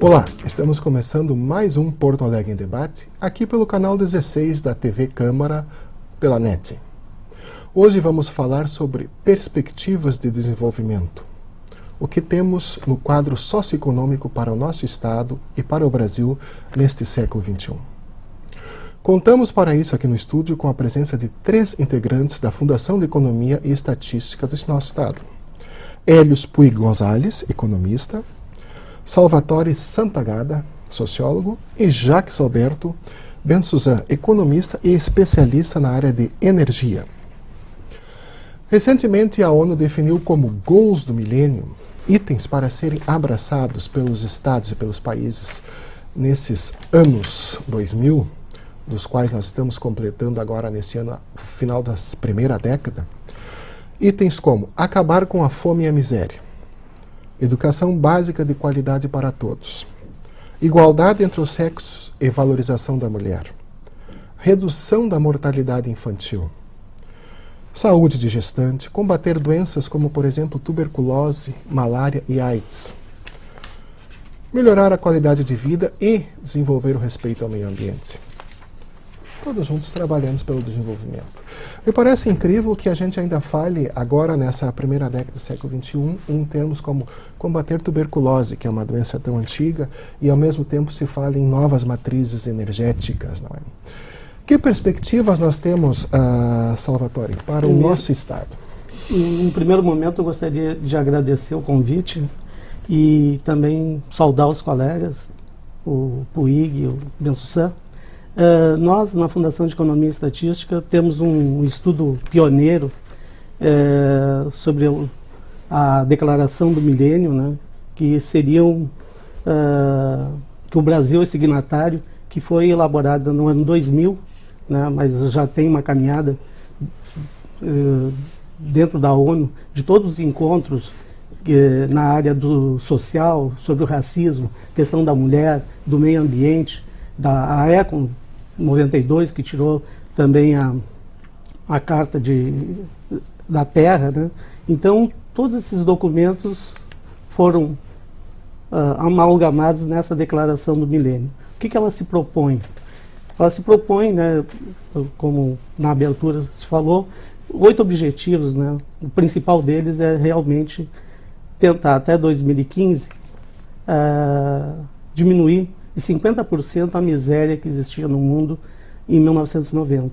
Olá, estamos começando mais um Porto Alegre em Debate, aqui pelo canal 16 da TV Câmara, pela NET. Hoje vamos falar sobre perspectivas de desenvolvimento. O que temos no quadro socioeconômico para o nosso Estado e para o Brasil neste século XXI. Contamos para isso aqui no estúdio com a presença de 3 integrantes da Fundação de Economia e Estatística do nosso Estado. Hélios Puig Gonzalez, economista, Salvatore Santagada, sociólogo, e Jacques Alberto Bensusan, economista e especialista na área de energia. Recentemente, a ONU definiu como goals do milênio itens para serem abraçados pelos estados e pelos países nesses anos 2000, dos quais nós estamos completando agora nesse ano, final da primeira década. Itens como acabar com a fome e a miséria, educação básica de qualidade para todos, igualdade entre os sexos e valorização da mulher, redução da mortalidade infantil, saúde de gestante, combater doenças como, por exemplo, tuberculose, malária e AIDS, melhorar a qualidade de vida e desenvolver o respeito ao meio ambiente. Todos juntos trabalhando pelo desenvolvimento. Me parece incrível que a gente ainda fale agora, nessa primeira década do século XXI, em termos como combater tuberculose, que é uma doença tão antiga, e ao mesmo tempo se fala em novas matrizes energéticas, não é? Que perspectivas nós temos, Salvatore, para o nosso Estado? Em primeiro momento, eu gostaria de agradecer o convite e também saudar os colegas, o Puig e o Bensusan. Nós, na Fundação de Economia e Estatística, temos um estudo pioneiro sobre a Declaração do Milênio, né, que o Brasil é signatário, que foi elaborada no ano 2000, né, mas já tem uma caminhada dentro da ONU, de todos os encontros na área do social, sobre o racismo, questão da mulher, do meio ambiente, da ECO 92, que tirou também a Carta da Terra, né? Então, todos esses documentos foram amalgamados nessa Declaração do Milênio. O que ela se propõe? Ela se propõe, né, como na abertura se falou, 8 objetivos, né? O principal deles é realmente tentar, até 2015, diminuir de 50% a miséria que existia no mundo em 1990.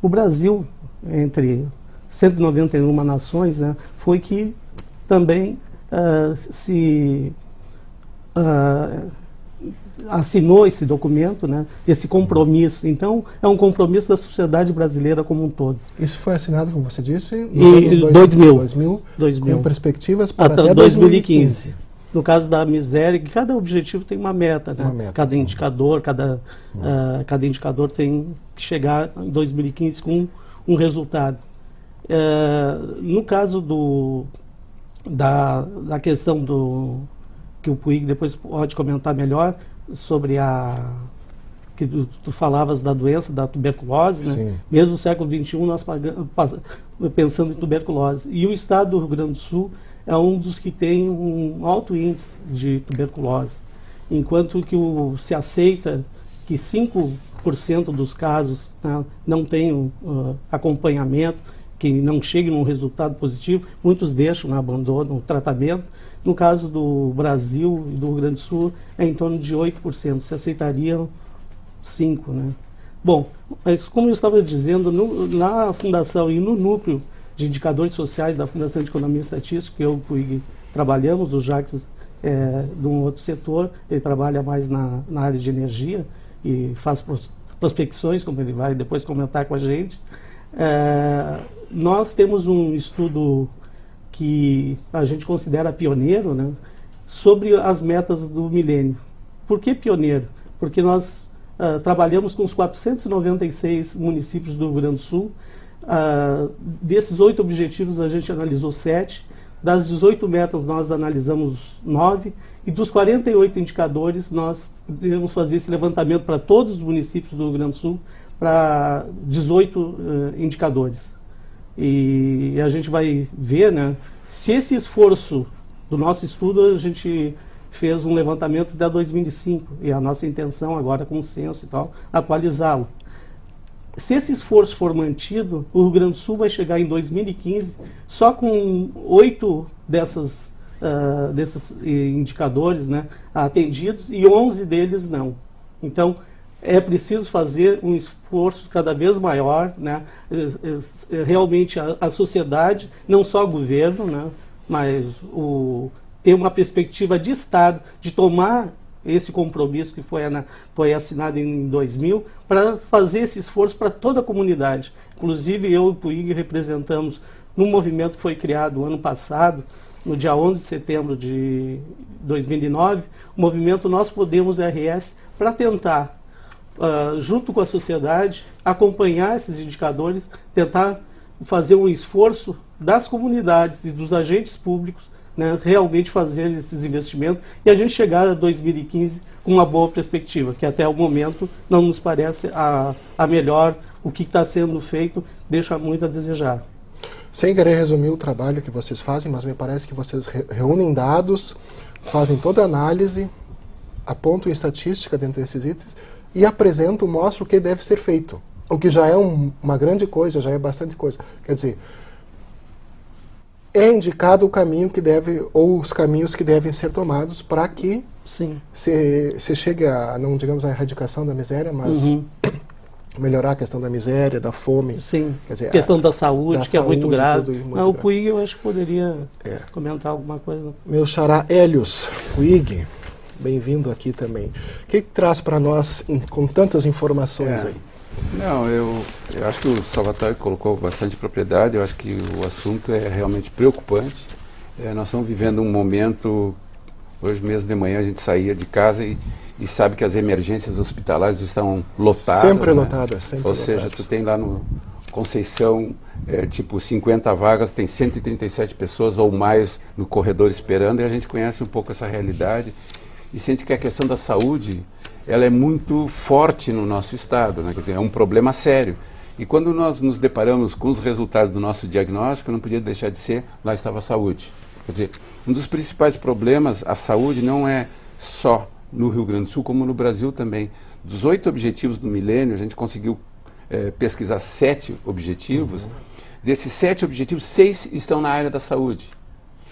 O Brasil, entre 191 nações, né, foi que também assinou esse documento, né, esse compromisso. Então, é um compromisso da sociedade brasileira como um todo. Isso foi assinado, como você disse, em 2000, com perspectivas para até 2015. No caso da miséria, cada objetivo tem uma meta, né? Cada indicador, cada indicador tem que chegar em 2015 com um resultado. No caso da questão que o Puig depois pode comentar melhor, sobre que tu falavas da doença, da tuberculose, né? Mesmo no século XXI nós pensando em tuberculose. E o estado do Rio Grande do Sul é um dos que tem um alto índice de tuberculose, enquanto que se aceita que 5% dos casos, né, não tenham acompanhamento, que não cheguem num resultado positivo, muitos deixam, né, abandonam o tratamento. No caso do Brasil e do Rio Grande do Sul, é em torno de 8%, se aceitariam 5%. Né? Bom, mas como eu estava dizendo, na Fundação e no núcleo de indicadores sociais da Fundação de Economia e Estatística, que eu e o Puig trabalhamos, o Jacques de um outro setor, ele trabalha mais na área de energia e faz prospecções, como ele vai depois comentar com a gente. Nós temos um estudo que a gente considera pioneiro, né, sobre as metas do milênio. Por que pioneiro? Porque nós trabalhamos com os 496 municípios do Rio Grande do Sul. Desses 8 objetivos, a gente analisou 7, Das 18 metas nós analisamos 9 e dos 48 indicadores nós podemos fazer esse levantamento para todos os municípios do Rio Grande do Sul para 18 indicadores. E a gente vai ver, né, se esse esforço do nosso estudo, a gente fez um levantamento até 2005 e a nossa intenção agora com o censo e tal, atualizá-lo. Se esse esforço for mantido, o Rio Grande do Sul vai chegar em 2015 só com 8 desses indicadores, né, atendidos e 11 deles não. Então, é preciso fazer um esforço cada vez maior, né, realmente a sociedade, não só o governo, né, mas ter uma perspectiva de Estado, de tomar esse compromisso que foi assinado em 2000, para fazer esse esforço para toda a comunidade. Inclusive, eu e o PUIG representamos num movimento que foi criado ano passado, no dia 11 de setembro de 2009, o movimento Nós Podemos RS, para tentar, junto com a sociedade, acompanhar esses indicadores, tentar fazer um esforço das comunidades e dos agentes públicos, né, realmente fazer esses investimentos e a gente chegar a 2015 com uma boa perspectiva, que até o momento não nos parece a melhor. O que está sendo feito deixa muito a desejar. Sem querer resumir o trabalho que vocês fazem, mas me parece que vocês reúnem dados, fazem toda a análise, apontam estatística dentro desses itens e apresentam, mostram o que deve ser feito. O que já é uma grande coisa, já é bastante coisa. Quer dizer, é indicado o caminho que deve, ou os caminhos que devem ser tomados para que se chegue a, não digamos a erradicação da miséria, mas melhorar a questão da miséria, da fome. Sim, quer dizer, questão da saúde, que é muito grave. O grave. PUIG eu acho que poderia comentar alguma coisa. Meu xará Hélios, PUIG, bem-vindo aqui também. O que traz para nós com tantas informações aí? Não, eu acho que o Salvatore colocou bastante propriedade. Eu acho que o assunto é realmente preocupante. Nós estamos vivendo um momento, hoje mesmo de manhã a gente saía de casa e sabe que as emergências hospitalares estão lotadas. Sempre né? lotadas, sempre lotadas. Ou seja, tu tem lá no Conceição, tipo 50 vagas, tem 137 pessoas ou mais no corredor esperando, e a gente conhece um pouco essa realidade e sente que a questão da saúde ela é muito forte no nosso estado, né? Quer dizer, é um problema sério. E quando nós nos deparamos com os resultados do nosso diagnóstico, não podia deixar de ser, lá estava a saúde. Quer dizer, um dos principais problemas, a saúde não é só no Rio Grande do Sul, como no Brasil também. Dos 8 objetivos do milênio, a gente conseguiu pesquisar 7 objetivos. Desses 7 objetivos, 6 estão na área da saúde.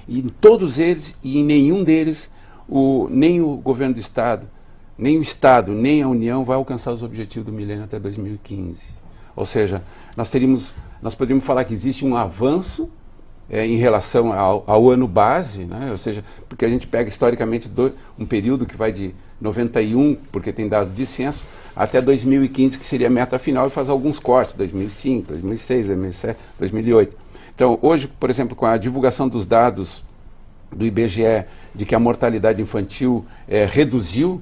E em todos eles, e em nenhum deles, nem o governo do Estado, nem o Estado, nem a União vai alcançar os objetivos do milênio até 2015. Ou seja, nós poderíamos falar que existe um avanço em relação ao ano base, né? Ou seja, porque a gente pega historicamente um período que vai de 91, porque tem dados de censo, até 2015, que seria a meta final, e faz alguns cortes, 2005, 2006, 2007, 2008. Então, hoje, por exemplo, com a divulgação dos dados do IBGE de que a mortalidade infantil reduziu,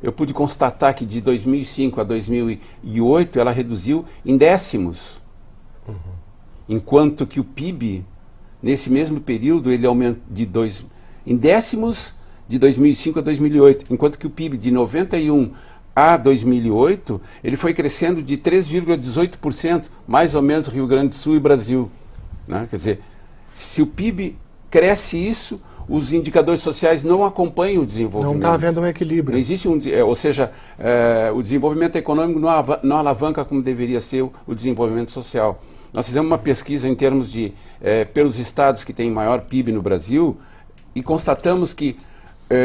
eu pude constatar que de 2005 a 2008 ela reduziu em décimos. Enquanto que o PIB, nesse mesmo período, ele aumenta em décimos de 2005 a 2008. Enquanto que o PIB de 91 a 2008, ele foi crescendo de 3,18%, mais ou menos Rio Grande do Sul e Brasil. Né? Quer dizer, se o PIB cresce isso, os indicadores sociais não acompanham o desenvolvimento. Não está havendo um equilíbrio. Não existe ou seja, o desenvolvimento econômico não alavanca como deveria ser o desenvolvimento social. Nós fizemos uma pesquisa em termos de, pelos estados que têm maior PIB no Brasil, e constatamos que,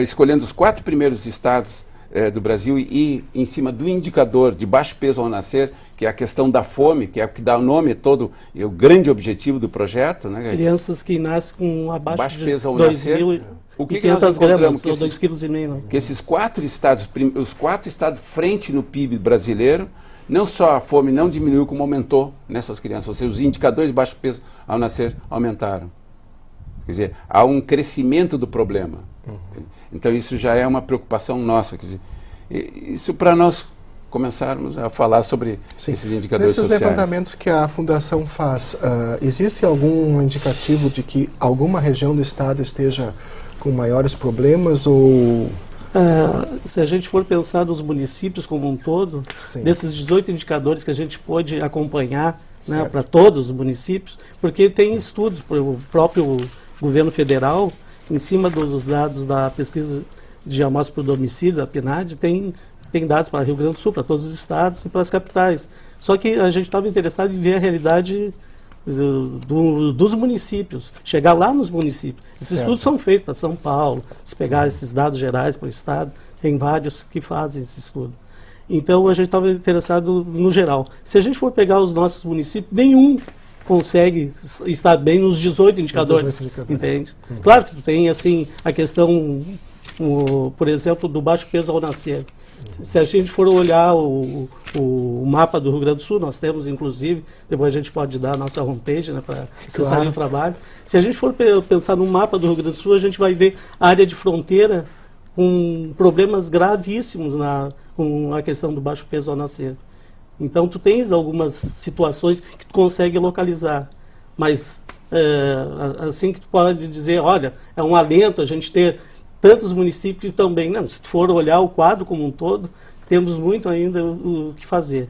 escolhendo os 4 primeiros estados do Brasil e em cima do indicador de baixo peso ao nascer, que é a questão da fome, que é o que dá o nome todo, e o grande objetivo do projeto. Né? Crianças que nascem com abaixo baixo de peso ao nascer. O que nós gramas, ou 2,5 kg. Que esses 4 estados, os 4 estados frente no PIB brasileiro, não só a fome não diminuiu, como aumentou nessas crianças. Ou seja, os indicadores de baixo peso ao nascer aumentaram. Quer dizer, há um crescimento do problema. Então isso já é uma preocupação nossa. Quer dizer, isso para nós, começarmos a falar sobre esses indicadores sociais. Nesses levantamentos que a Fundação faz, existe algum indicativo de que alguma região do Estado esteja com maiores problemas ou... Se a gente for pensar nos municípios como um todo, desses 18 indicadores que a gente pôde acompanhar, né, para todos os municípios, porque tem estudos para o próprio governo federal, em cima dos dados da pesquisa de amostra por domicílio, da PNAD, tem dados para Rio Grande do Sul, para todos os estados e para as capitais. Só que a gente estava interessado em ver a realidade dos municípios, chegar lá nos municípios. Esses estudos são feitos para São Paulo, se pegar esses dados gerais para o estado, tem vários que fazem esse estudo. Então a gente estava interessado no geral. Se a gente for pegar os nossos municípios, nenhum consegue estar bem nos 18 indicadores, entende? Claro que tem assim a questão, por exemplo, do baixo peso ao nascer. Se a gente for olhar o mapa do Rio Grande do Sul, nós temos inclusive, depois a gente pode dar a nossa homepage, né, para acessar o trabalho. Se a gente for pensar no mapa do Rio Grande do Sul, a gente vai ver a área de fronteira com problemas gravíssimos com a questão do baixo peso ao nascer. Então tu tens algumas situações que tu consegue localizar, mas assim que tu pode dizer, olha, é um alento a gente ter tantos municípios que estão bem. Não, se tu for olhar o quadro como um todo, temos muito ainda o que fazer.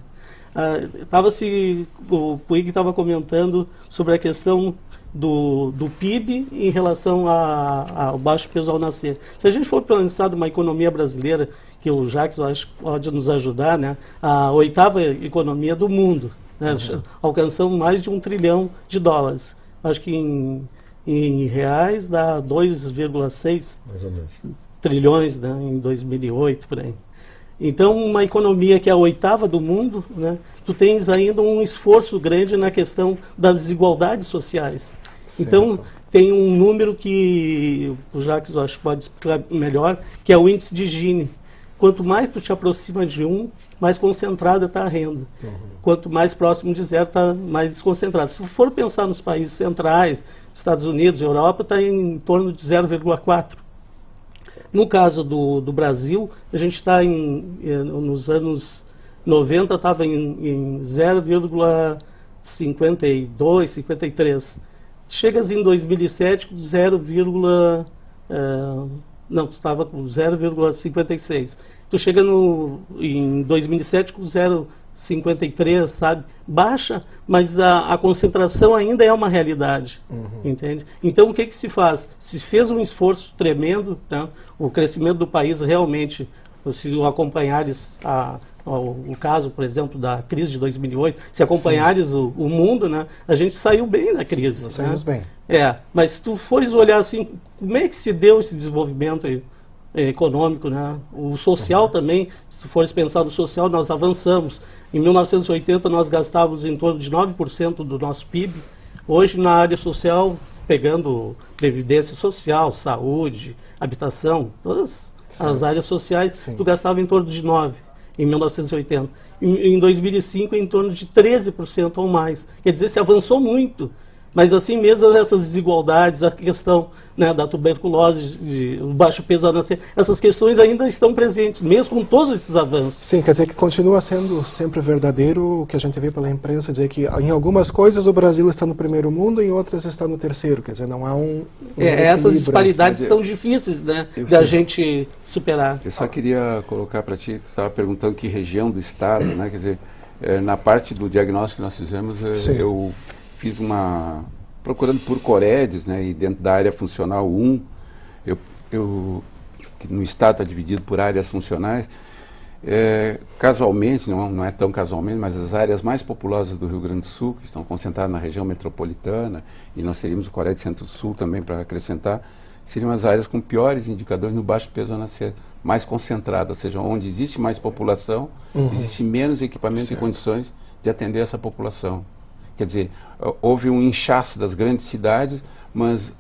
O Puig estava comentando sobre a questão do PIB em relação ao baixo peso ao nascer. Se a gente for pensar numa economia brasileira, que o Jacques acho que pode nos ajudar, né, a 8ª economia do mundo, né, alcançando mais de $1 trilhão. Acho que em reais dá 2,6 trilhões, né, em 2008, por aí. Então, uma economia que é a 8ª do mundo, né, tu tens ainda um esforço grande na questão das desigualdades sociais. Então, tem um número que o Jacques, eu acho que pode explicar melhor, que é o índice de Gini. Quanto mais tu te aproxima de 1, mais concentrada está a renda. Quanto mais próximo de 0, está mais desconcentrado. Se tu for pensar nos países centrais, Estados Unidos, Europa, está em torno de 0,4. No caso do Brasil, a gente está nos anos 90, estava em 0,52, 53. Chegas em 2007 com não, tu estava com 0,56. Tu chega em 2007 com 0,53, sabe? Baixa, mas a concentração ainda é uma realidade, entende? Então, o que se faz? Se fez um esforço tremendo, né? O crescimento do país realmente, se acompanhares o caso, por exemplo, da crise de 2008, se acompanhares o mundo, né? A gente saiu bem da crise. Nós saímos bem. Mas se tu fores olhar assim, como é que se deu esse desenvolvimento econômico, né? O social também, se tu fores pensar no social, nós avançamos. Em 1980 nós gastávamos em torno de 9% do nosso PIB. Hoje na área social, pegando previdência social, saúde, habitação, todas as áreas sociais, tu gastava em torno de 9% em 1980. Em 2005 em torno de 13% ou mais. Quer dizer, se avançou muito. Mas assim mesmo essas desigualdades, a questão, né, da tuberculose, do baixo peso ao nascer, essas questões ainda estão presentes, mesmo com todos esses avanços. Sim, quer dizer que continua sendo sempre verdadeiro o que a gente vê pela imprensa, dizer que em algumas coisas o Brasil está no primeiro mundo, em outras está no terceiro, quer dizer, não há essas disparidades estão difíceis, né, da gente superar. Eu só queria colocar para ti, tu estava perguntando que região do estado, né, quer dizer, na parte do diagnóstico que nós fizemos, eu fiz procurando por COREDs, né, e dentro da área funcional 1, que no estado está dividido por áreas funcionais, casualmente, não é tão casualmente, mas as áreas mais populosas do Rio Grande do Sul, que estão concentradas na região metropolitana, e nós teríamos o CORED Centro-Sul também para acrescentar, seriam as áreas com piores indicadores no baixo peso ao nascer, mais concentrado, ou seja, onde existe mais população, existe menos equipamentos e condições de atender essa população. Quer dizer, houve um inchaço das grandes cidades, mas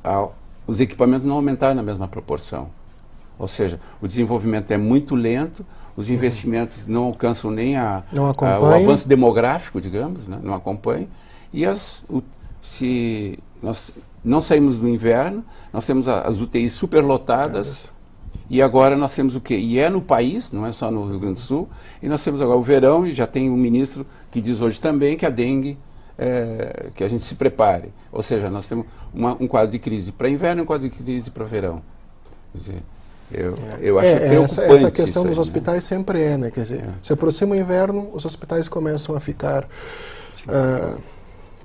os equipamentos não aumentaram na mesma proporção. Ou seja, o desenvolvimento é muito lento, os investimentos não alcançam nem o avanço demográfico, digamos, né? Não acompanham. E se nós não saímos do inverno, nós temos as UTIs superlotadas E agora nós temos o quê? E é no país, não é só no Rio Grande do Sul, e nós temos agora o verão, e já tem um ministro que diz hoje também que a dengue, que a gente se prepare. Ou seja, nós temos um quadro de crise para inverno e um quadro de crise para verão. Quer dizer, eu acho preocupante essa questão isso dos aí, hospitais sempre né? Quer dizer, se aproxima o inverno, os hospitais começam a ficar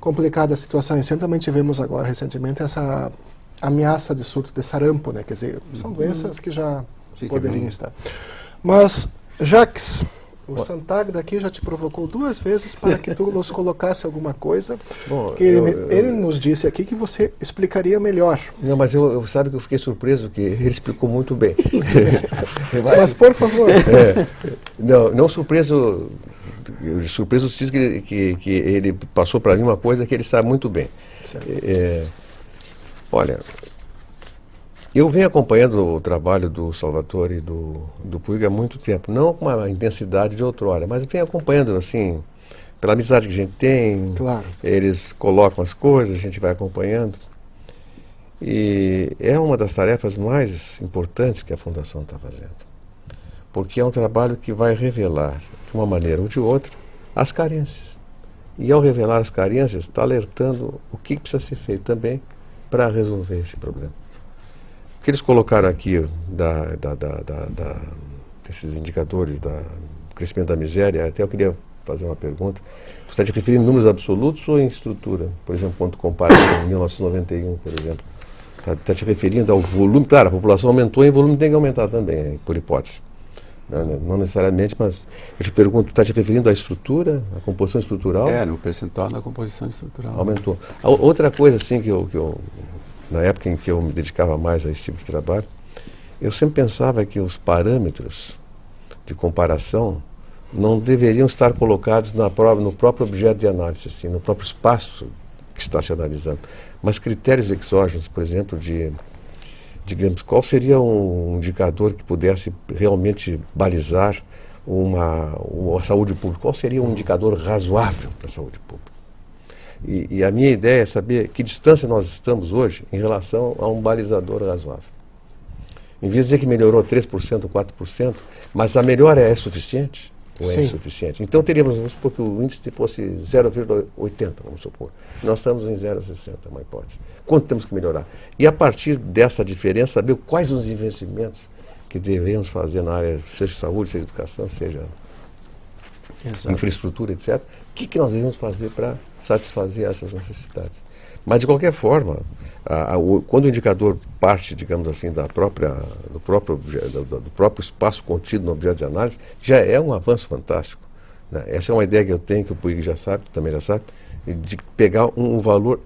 complicada a situação. E também tivemos agora, recentemente, essa ameaça de surto de sarampo, né? Quer dizer, são doenças que já poderiam estar. Mas, Jacques, o Santag daqui já te provocou 2 vezes para que tu nos colocasse alguma coisa. Bom, que ele nos disse aqui que você explicaria melhor. Não, mas eu sabe que eu fiquei surpreso, que ele explicou muito bem. Mas, por favor. Não surpreso... Surpreso que ele passou para mim uma coisa que ele sabe muito bem. Olha, eu venho acompanhando o trabalho do Salvatore e do Puig há muito tempo, não com uma intensidade de outrora, mas venho acompanhando assim, pela amizade que a gente tem, claro. Eles colocam as coisas, a gente vai acompanhando. E é uma das tarefas mais importantes que a Fundação está fazendo, porque é um trabalho que vai revelar, de uma maneira ou de outra, as carências. E ao revelar as carências, está alertando o que precisa ser feito também para resolver esse problema. O que eles colocaram aqui desses indicadores do crescimento da miséria, até eu queria fazer uma pergunta. Tu está te referindo em números absolutos ou em estrutura? Por exemplo, quando tu compara com 1991, por exemplo. Está te referindo ao volume? Claro, a população aumentou e o volume tem que aumentar também, por hipótese. Não necessariamente, mas eu te pergunto, está te referindo à estrutura, à composição estrutural? No percentual da composição estrutural. Aumentou. Outra coisa, assim, que eu na época em que eu me dedicava mais a esse tipo de trabalho, eu sempre pensava que os parâmetros de comparação não deveriam estar colocados no próprio objeto de análise, assim, no próprio espaço que está se analisando. Mas critérios exógenos, por exemplo, digamos, qual seria um indicador que pudesse realmente balizar uma saúde pública? Qual seria um indicador razoável para a saúde pública? E a minha ideia é saber que distância nós estamos hoje em relação a um balizador razoável. Em vez de dizer que melhorou 3%, 4%, mas a melhora é suficiente? Ou é insuficiente? Então teríamos, vamos supor que o índice fosse 0,80, vamos supor. Nós estamos em 0,60, uma hipótese. Quanto temos que melhorar? E a partir dessa diferença, saber quais os investimentos que devemos fazer na área, seja saúde, seja educação, seja infraestrutura, etc. O que nós devemos fazer para satisfazer essas necessidades? Mas, de qualquer forma, quando o indicador parte, digamos assim, do próprio espaço contido no objeto de análise, já é um avanço fantástico, né? Essa é uma ideia que eu tenho, que o Puig já sabe, também já sabe, de pegar um valor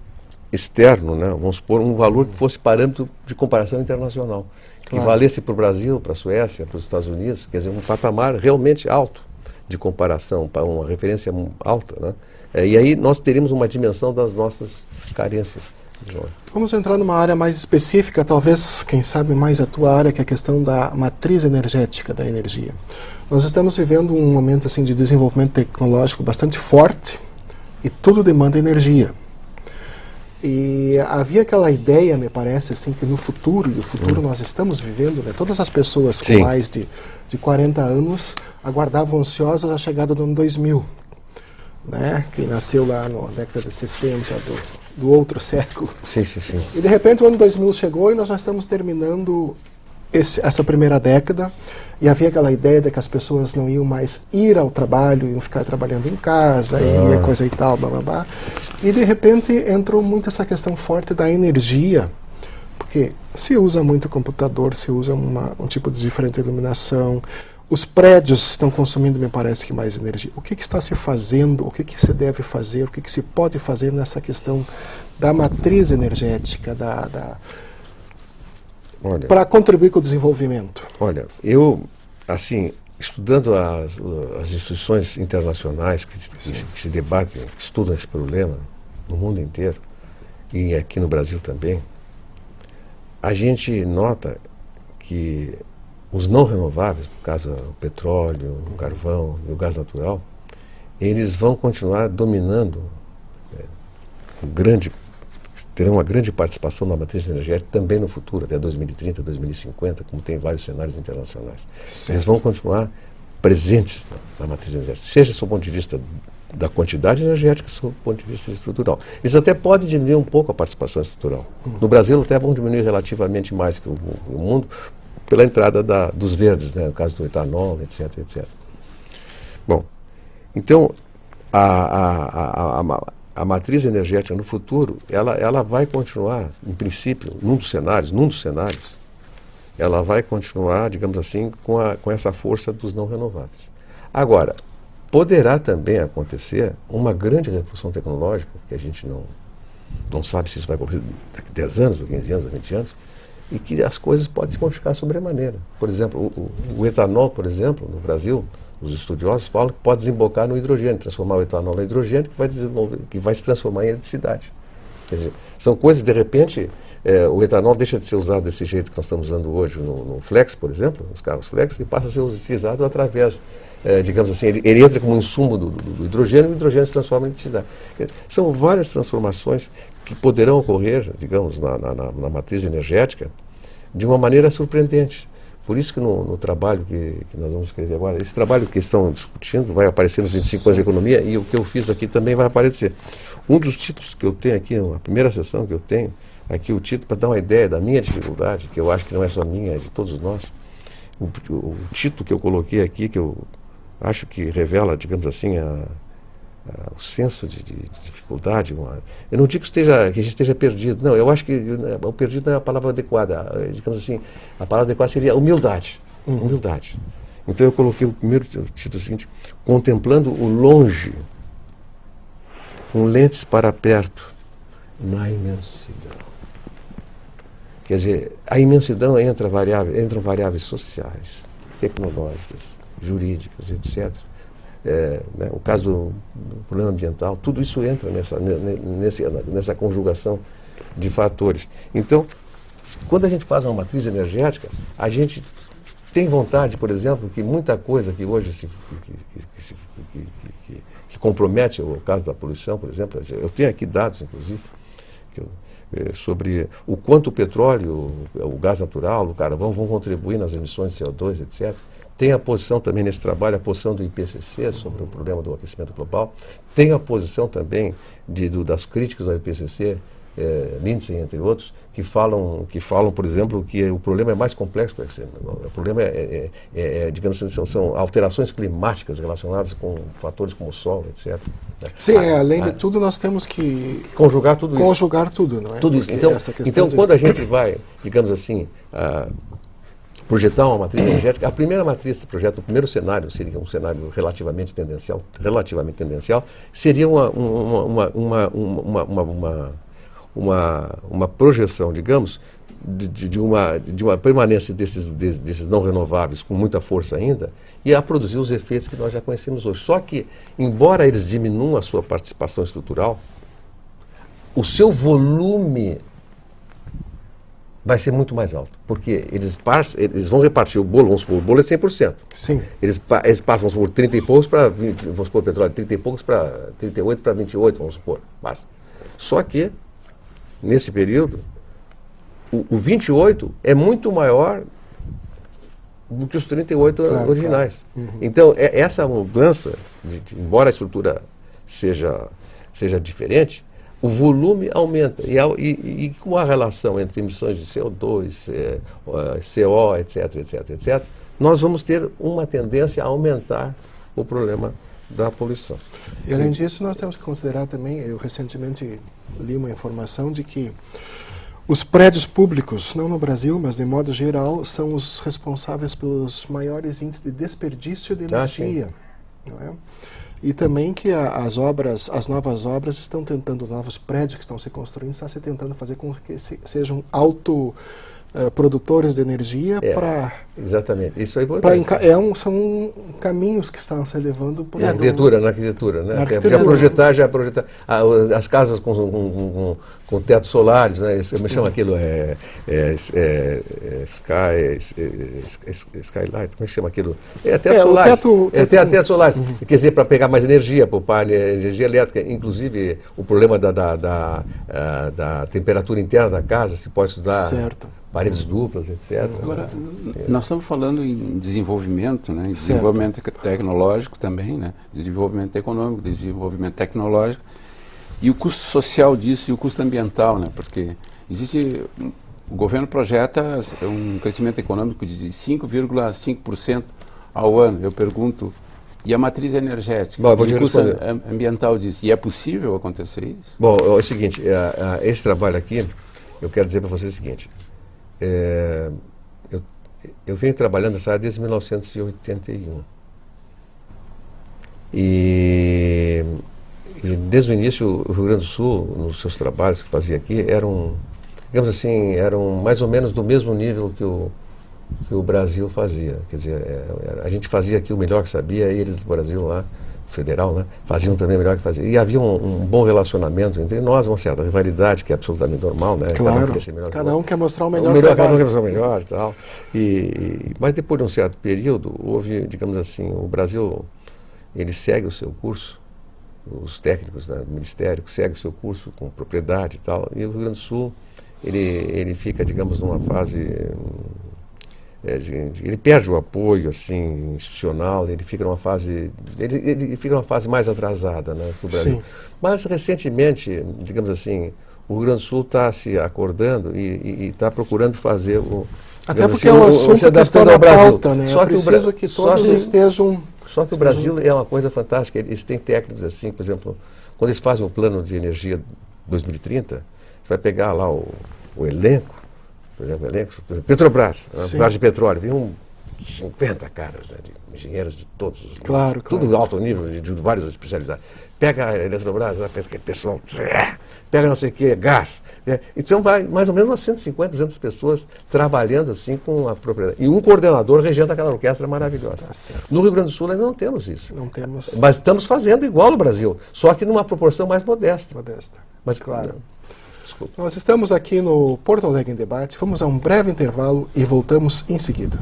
externo, né? Vamos supor, um valor que fosse parâmetro de comparação internacional, que valesse para o Brasil, para a Suécia, para os Estados Unidos, quer dizer, um patamar realmente alto de comparação, para uma referência alta, né? E aí nós teríamos uma dimensão das nossas carências. Vamos entrar numa área mais específica, talvez, quem sabe, mais a tua área, que é a questão da matriz energética da energia. Nós estamos vivendo um momento assim de desenvolvimento tecnológico bastante forte e tudo demanda energia. E havia aquela ideia, me parece, assim, que no futuro, e o futuro nós estamos vivendo, né, todas as pessoas com mais de 40 anos aguardavam ansiosas a chegada do ano 2000, né, que nasceu lá na década de 60 do outro século. Sim. E de repente o ano 2000 chegou e nós já estamos terminando essa primeira década, e havia aquela ideia de que as pessoas não iam mais ir ao trabalho, iam ficar trabalhando em casa, e coisa e tal, blá blá blá. E de repente entrou muito essa questão forte da energia, porque se usa muito computador, se usa um tipo de diferente iluminação, os prédios estão consumindo, me parece, que mais energia. O que está se fazendo, o que se deve fazer, o que se pode fazer nessa questão da matriz energética, para contribuir com o desenvolvimento? Olha, eu, assim, estudando as instituições internacionais que se debatem, que estudam esse problema no mundo inteiro, e aqui no Brasil também, a gente nota que os não renováveis, no caso o petróleo, o carvão e o gás natural, eles vão continuar dominando terão uma grande participação na matriz energética também no futuro, até 2030, 2050, como tem vários cenários internacionais. Certo. Eles vão continuar presentes na matriz energética, seja do ponto de vista da quantidade energética, do ponto de vista estrutural. Eles até podem diminuir um pouco a participação estrutural. No Brasil até vão diminuir relativamente mais que o mundo, pela entrada dos verdes, né, no caso do etanol, etc, etc. Bom, então a matriz energética no futuro, ela vai continuar, em princípio, num dos cenários, ela vai continuar, digamos assim, com essa força dos não renováveis. Agora, poderá também acontecer uma grande revolução tecnológica, que a gente não sabe se isso vai ocorrer daqui a 10 anos, ou 15 anos, ou 20 anos, e que as coisas podem se modificar sobremaneira. Por exemplo, o etanol, por exemplo, no Brasil, os estudiosos falam que pode desembocar no hidrogênio, transformar o etanol no hidrogênio, que vai se transformar em eletricidade. Quer dizer, são coisas, de repente, o etanol deixa de ser usado desse jeito que nós estamos usando hoje no Flex, por exemplo, nos carros Flex, e passa a ser utilizado através, digamos assim, ele entra como insumo do hidrogênio, e o hidrogênio se transforma em eletricidade. São várias transformações que poderão ocorrer, digamos, na matriz energética, de uma maneira surpreendente. Por isso que no trabalho que nós vamos escrever agora, esse trabalho que estão discutindo vai aparecer nos 25 anos de economia, e o que eu fiz aqui também vai aparecer. Um dos títulos que eu tenho aqui, a primeira sessão que eu tenho, aqui o título, para dar uma ideia da minha dificuldade, que eu acho que não é só minha, é de todos nós, o título que eu coloquei aqui, que eu acho que revela, digamos assim, o senso de dificuldade. Eu não digo que a gente esteja perdido, não, eu acho que o perdido não é a palavra adequada, digamos assim, a palavra adequada seria humildade. Humildade. Então eu coloquei o primeiro título seguinte, contemplando o longe, com lentes para perto, na imensidão. Quer dizer, a imensidão entram variáveis sociais, tecnológicas, jurídicas, etc. Né, o caso do problema ambiental, tudo isso entra nessa conjugação de fatores. Então, quando a gente faz uma matriz energética, a gente tem vontade, por exemplo, que muita coisa que hoje que compromete o caso da poluição, por exemplo, eu tenho aqui dados, inclusive, sobre o quanto o petróleo, o gás natural, o carvão vão contribuir nas emissões de CO2, etc. Tem a posição também nesse trabalho, a posição do IPCC sobre o problema do aquecimento global. Tem a posição também das críticas ao IPCC, Lindsay, entre outros, que falam, por exemplo, que o problema é mais complexo que o aquecimento global. O problema digamos assim, são alterações climáticas relacionadas com fatores como o sol, etc. Sim, além de tudo, nós temos que conjugar tudo isso. Não é? Tudo isso. Então quando a gente vai, digamos assim, projetar uma matriz energética, a primeira matriz desse projeto, o primeiro cenário, seria um cenário relativamente tendencial, seria uma projeção, digamos, de uma permanência desses não renováveis com muita força ainda, e a produzir os efeitos que nós já conhecemos hoje. Só que, embora eles diminuam a sua participação estrutural, o seu volume vai ser muito mais alto, porque eles vão repartir o bolo, vamos supor, o bolo é 100%. Sim. Eles passam, vamos supor, 30 e poucos para 20, vamos supor, petróleo, 30 e poucos para 38 para 28, vamos supor, passa. Só que, nesse período, o 28 é muito maior do que os 38 originais. Claro. Uhum. Então, essa mudança, embora a estrutura seja diferente, o volume aumenta. E com a relação entre emissões de CO2, CO, etc., nós vamos ter uma tendência a aumentar o problema da poluição. E além disso, nós temos que considerar também, eu recentemente li uma informação de que os prédios públicos, não no Brasil, mas de modo geral, são os responsáveis pelos maiores índices de desperdício de energia. Não é? E também que as novas obras estão tentando, novos prédios que estão se construindo, estão se tentando fazer com que sejam produtores de energia para... Exatamente, isso é importante. São caminhos que estão se levando por... Na arquitetura, né? Já projetar as casas com teto solares, né? Eu me chamo aquilo, skylight, como é que chama aquilo? Teto solares. Teto solares, quer dizer, para pegar mais energia, poupar energia elétrica, inclusive o problema da temperatura interna da casa, se pode estudar... Certo. Paredes duplas, etc. Agora, nós estamos falando em desenvolvimento, né? Em desenvolvimento tecnológico também, né? Desenvolvimento econômico, desenvolvimento tecnológico, e o custo social disso e o custo ambiental, né? Porque o governo projeta um crescimento econômico de 5,5% ao ano. Eu pergunto, e a matriz energética? Bom, e o custo ambiental disso? E é possível acontecer isso? Bom, é o seguinte, esse trabalho aqui, eu quero dizer para vocês o seguinte. Eu venho trabalhando nessa área desde 1981 e desde o início o Rio Grande do Sul, nos seus trabalhos que fazia aqui, eram mais ou menos do mesmo nível que o Brasil fazia. Quer dizer, a gente fazia aqui o melhor que sabia, e eles do Brasil lá, federal, né, faziam também o melhor que faziam. E havia um bom relacionamento entre nós, uma certa rivalidade que é absolutamente normal, né? Claro, cada um quer mostrar o melhor trabalho. Cada um quer mostrar o melhor e tal. Mas depois de um certo período, houve, digamos assim, o Brasil, ele segue o seu curso, os técnicos do Ministério seguem o seu curso com propriedade e tal, e o Rio Grande do Sul, ele fica, digamos, numa fase... ele perde o apoio assim institucional, ele fica numa fase mais atrasada, né, que o Brasil. Sim. Mas recentemente, digamos assim, o Rio Grande do Sul está se acordando e está procurando fazer até porque é um assunto que está na pauta, né? Só é preciso que todos estejam... Só que o Brasil é uma coisa fantástica, eles têm técnicos assim, por exemplo, quando eles fazem um plano de energia 2030, você vai pegar lá o elenco, por exemplo, Petrobras, a de petróleo, tem 50 caras, né, de engenheiros de todos os níveis, tudo alto nível, de várias especialidades. Pega a Eletrobras, aquele pessoal, pega não sei o que, gás. Então vai mais ou menos umas 150, 200 pessoas trabalhando assim com a propriedade. E um coordenador regendo aquela orquestra maravilhosa. No Rio Grande do Sul ainda não temos isso. Não temos. Mas estamos fazendo igual no Brasil, só que numa proporção mais modesta. Mas claro. Desculpa. Nós estamos aqui no Porto Alegre em Debate, vamos a um breve intervalo e voltamos em seguida.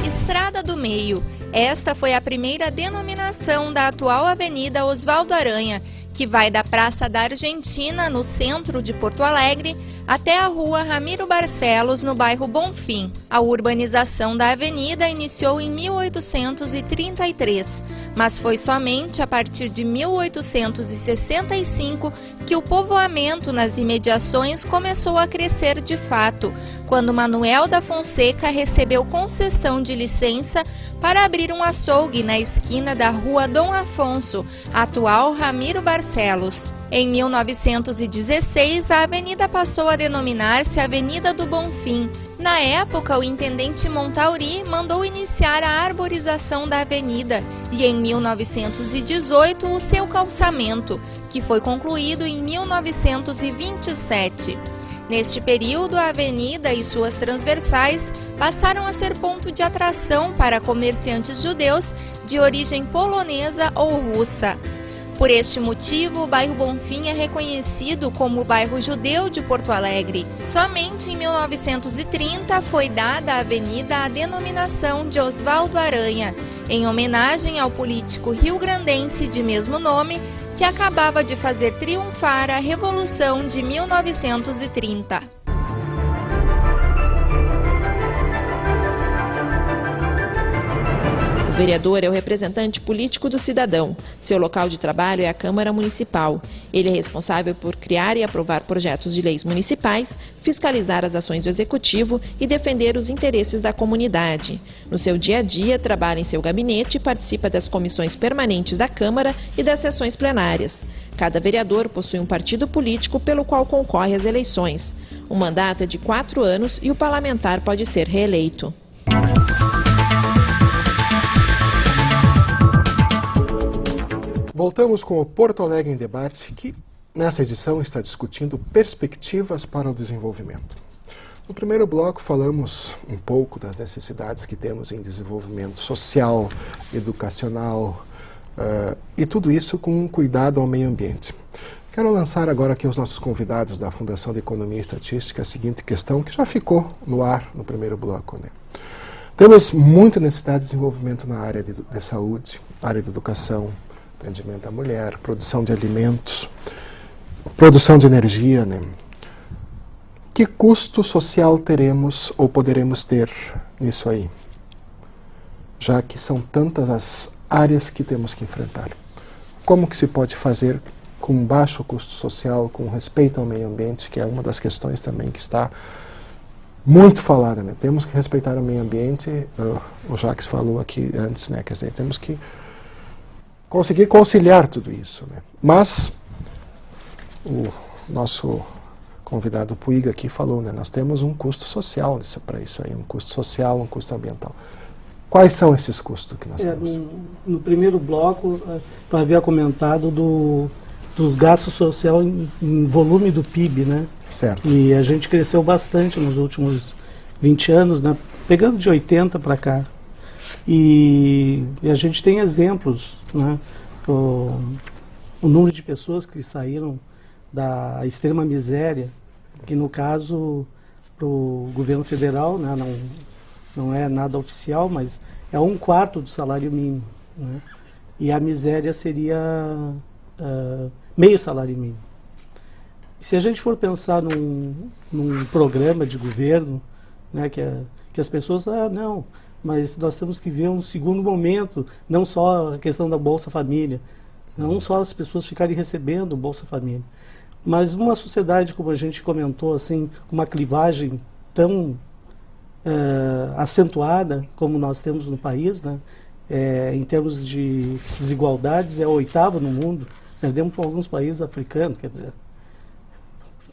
Estrada do Meio. Esta foi a primeira denominação da atual Avenida Osvaldo Aranha, que vai da Praça da Argentina, no centro de Porto Alegre, até a Rua Ramiro Barcelos, no bairro Bonfim. A urbanização da avenida iniciou em 1833, mas foi somente a partir de 1865 que o povoamento nas imediações começou a crescer de fato, quando Manuel da Fonseca recebeu concessão de licença para abrir um açougue na esquina da Rua Dom Afonso, atual Ramiro Barcelos. Em 1916, a avenida passou a denominar-se Avenida do Bonfim. Na época, o intendente Montauri mandou iniciar a arborização da avenida e, em 1918, o seu calçamento, que foi concluído em 1927. Neste período, a avenida e suas transversais passaram a ser ponto de atração para comerciantes judeus de origem polonesa ou russa. Por este motivo, o bairro Bonfim é reconhecido como o bairro judeu de Porto Alegre. Somente em 1930 foi dada à avenida a denominação de Osvaldo Aranha, em homenagem ao político rio-grandense de mesmo nome, que acabava de fazer triunfar a Revolução de 1930. O vereador é o representante político do cidadão. Seu local de trabalho é a Câmara Municipal. Ele é responsável por criar e aprovar projetos de leis municipais, fiscalizar as ações do Executivo e defender os interesses da comunidade. No seu dia a dia, trabalha em seu gabinete e participa das comissões permanentes da Câmara e das sessões plenárias. Cada vereador possui um partido político pelo qual concorre às eleições. O mandato é de 4 anos e o parlamentar pode ser reeleito. Voltamos com o Porto Alegre em Debate, que nessa edição está discutindo perspectivas para o desenvolvimento. No primeiro bloco falamos um pouco das necessidades que temos em desenvolvimento social, educacional, e tudo isso com um cuidado ao meio ambiente. Quero lançar agora aqui aos nossos convidados da Fundação de Economia e Estatística a seguinte questão, que já ficou no ar no primeiro bloco, né? Temos muita necessidade de desenvolvimento na área de saúde, área de educação, atendimento à mulher, produção de alimentos, produção de energia, né? Que custo social teremos ou poderemos ter nisso aí? Já que são tantas as áreas que temos que enfrentar. Como que se pode fazer com baixo custo social, com respeito ao meio ambiente, que é uma das questões também que está muito falada, né? Temos que respeitar o meio ambiente, o Jacques falou aqui antes, né? Quer dizer, temos que conseguir conciliar tudo isso, né? Mas o nosso convidado Puig aqui falou, né? Nós temos um custo social para isso aí, um custo social, um custo ambiental. Quais são esses custos que nós temos? No primeiro bloco, eu havia comentado dos gastos sociais em volume do PIB, né? Certo. E a gente cresceu bastante nos últimos 20 anos, né? Pegando de 80 para cá. E a gente tem exemplos, né? O número de pessoas que saíram da extrema miséria, que no caso, para o governo federal, né? Não é nada oficial, mas é 1/4 do salário mínimo, né? E a miséria seria meio salário mínimo. Se a gente for pensar num programa de governo, né, que as pessoas, não, mas nós temos que ver um segundo momento, não só a questão da Bolsa Família, não só as pessoas ficarem recebendo Bolsa Família, mas numa sociedade, como a gente comentou, assim, com uma clivagem tão acentuada como nós temos no país, né, em termos de desigualdades, é a 8ª no mundo, perdemos para alguns países africanos, quer dizer,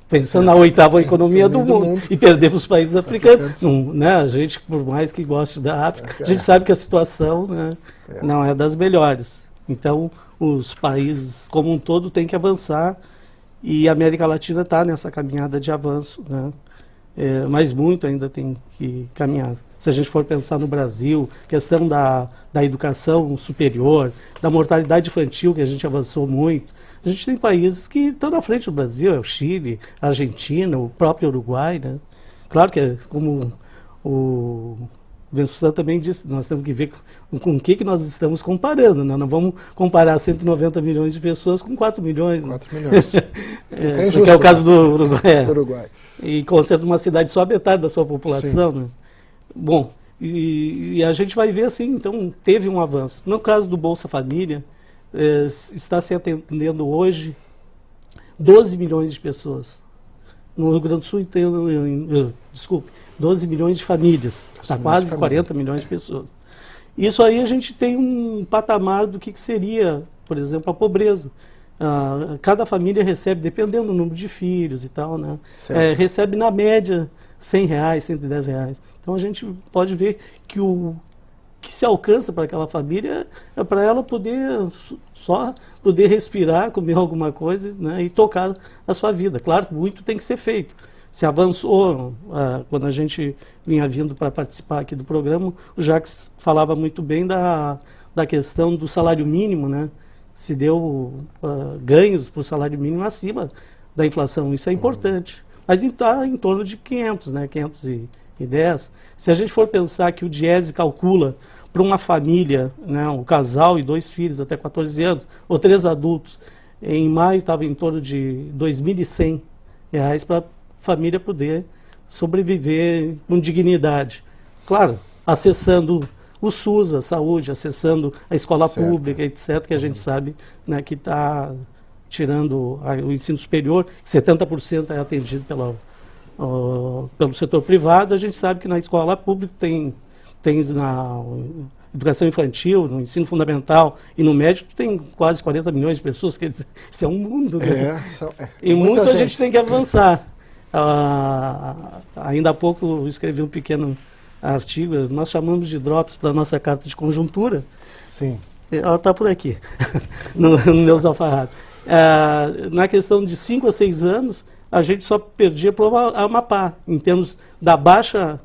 pensando na 8ª economia do mundo, e perdemos os países africanos. Não, né, a gente, por mais que goste da África, a gente sabe que a situação, né, não é das melhores. Então, os países como um todo têm que avançar, e a América Latina está nessa caminhada de avanço, né? Mas muito ainda tem que caminhar. Se a gente for pensar no Brasil, questão da educação superior, da mortalidade infantil, que a gente avançou muito, a gente tem países que estão na frente do Brasil, é o Chile, a Argentina, o próprio Uruguai, né? Claro que, como o Bensusan também disse, nós temos que ver com o que nós estamos comparando, né? Não vamos comparar 190 milhões de pessoas com 4 milhões. 4 milhões. Injusto, que é o caso do Uruguai. E concentra uma cidade só a metade da sua população, né? Bom, e a gente vai ver assim, então teve um avanço. No caso do Bolsa Família, está se atendendo hoje 12 milhões de pessoas. No Rio Grande do Sul tem, 12 milhões de famílias, está quase 40 milhões de pessoas. Isso aí a gente tem um patamar do que seria, por exemplo, a pobreza. Cada família recebe, dependendo do número de filhos e tal, né? Recebe na média R$100, R$110. Então a gente pode ver que o que se alcança para aquela família é para ela só poder respirar, comer alguma coisa, né, e tocar a sua vida. Claro que muito tem que ser feito. Se avançou, quando a gente vinha vindo para participar aqui do programa, o Jacques falava muito bem da questão do salário mínimo, né? Se deu ganhos para o salário mínimo acima da inflação, isso é importante. Mas está em torno de 500, né? 510. Se a gente for pensar que o Diese calcula para uma família, né, um casal e 2 filhos até 14 anos, ou 3 adultos, em maio estava em torno de R$ 2.100 para a família poder sobreviver com dignidade. Claro, acessando o SUS, a saúde, acessando a escola pública, etc., que a gente sabe, né, que está tirando o ensino superior, 70% é atendido pelo setor privado. A gente sabe que na escola pública tem na educação infantil, no ensino fundamental e no médio, tem quase 40 milhões de pessoas, quer dizer, isso é um mundo, né? E muito a gente tem que avançar. Ainda há pouco eu escrevi um pequeno artigo, nós chamamos de drops para a nossa carta de conjuntura. Sim. Ela está por aqui, no meus alfarrados. Na questão de 5 a 6 anos, a gente só perdia para o Amapá, em termos da baixa